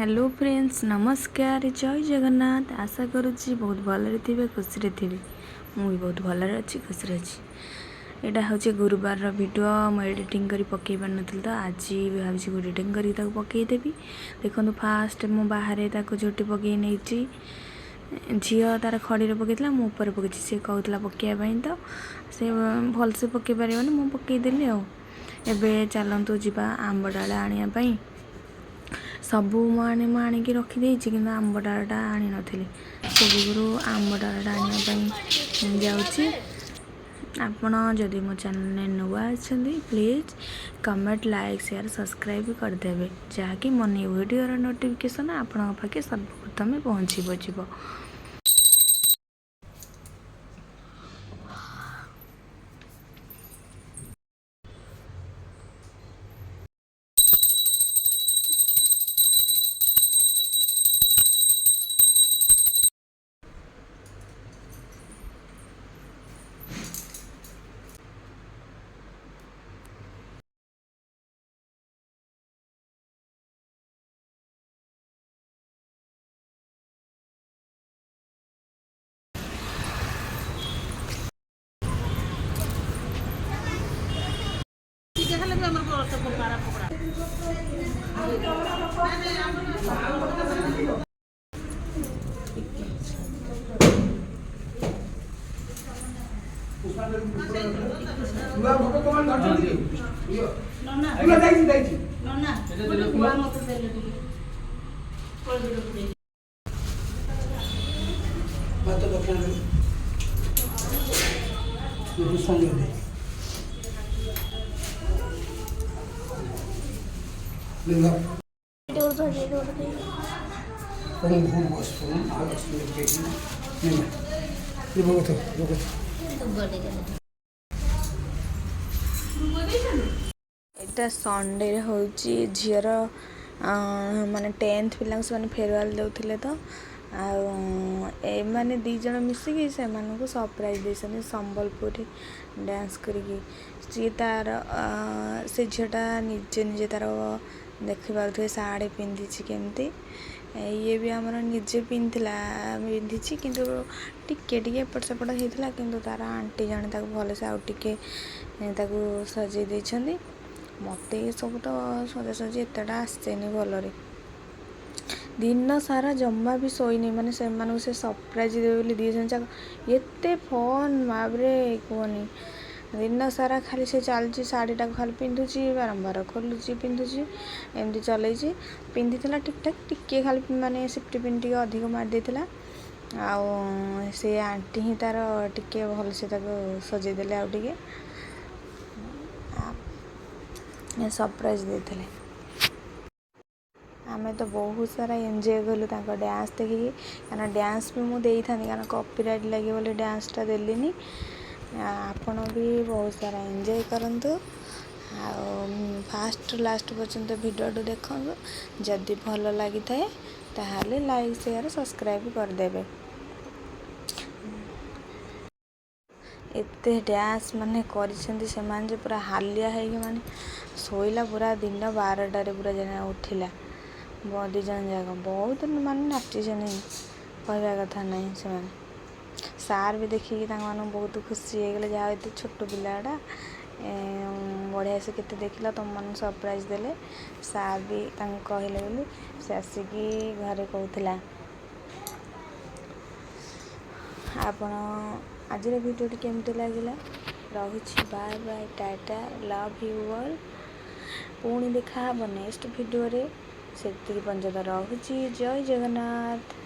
Hello friends नमस्कार जय जगन्नाथ। आशा करुच्ची बहुत भलरे थे खुशी थे मुझे बहुत भलरे अच्छी खुशी अच्छी। यहाँ हूँ गुरुवार वीडियो मुझे एडिटिंग कर पकई पार नी तो आज भाई एडिटिंग कर पकईदेवी। देखो फास्ट मु बाहर झोटी पकई नहीं झी तार खड़ी पकईला मुझे पकई सी कहला पकईवाई तो सी भलसे पकई पार मुझे पकईदेली। एबे चलतु जा आंब डाल आने सबू मुझे रखीदे कि आंब डालटा आनी नी से जुगु आंब डालटा आने जाऊँगी। आपण जदि मो चैनल नुआ अच्छा please comment like share subscribe करदे जहाँकि मो न्यू वीडियो नोटिफिकेशन आपण पाखे सर्वप्रथम पहुँचब। एटा संडे हूँ झीर माने 10th पिला से फेरवेल देते तो आने दीज मिसिकी से सरप्राइज देते संबलपुर डांस करी सी तार से झीटा निजे निजे तार देखी पारे साड़ी पिंधि केमती ये भी आमर निजे पिंधी किंतु टिके एपट सेपट होता किंतु तार आंटी जने भल से आउे सजे देती मत ये सब तो सजासजी एतटा आसेनी भलरे दिन सारा जमा भी शोनी माने से सरप्राइज देवे दी एते फोन माबरे कहनी दिन सारा खाली से चलती शाढ़ीटा खाली पिंधुची बारंबार खोलुची पिंधुची एमती चलई पिंधि ठीक ठाक टिके खाली माने सिफ्टी पिन टे अधिक मारिदेला से आंटी ही तार टिके भल से सजेदेले आउ टिके सरप्राइज देते आमे तो बहुत सारा एंजॉय कलु डांस देखिए कारण डांस भी मुझे कारण कॉपीराइट लगे बोले डांसटा देलीनी। आपण भी बहुत सारा एंजॉय करंतु फास्ट लास्ट पर्यंत वीडियो देखो जदि भल लगी थाए ताहले लाइक शेयर सब्सक्राइब करदेवे। एते डांस माने करिसेंती से माने पूरा हालिया है कि माने सोइला पूरा दिन 12टारे पूरा जना उठिला दी जन जाक बहुत माने नाची कहवा कथा नहीं से सार भी देखिए बहुत खुशी हो गले जहाँ ये छोट पिलाटा बढ़िया से केते देखला तुम मन सरप्राइज देले सार भी कहले बोली से आसिकी घरे कहूला। आपण आज वीडियो केमती लगे रही bye bye tata love you all पुणी देखा नेक्स्ट वीडियो रे से पर्यंत रही जय जगन्नाथ।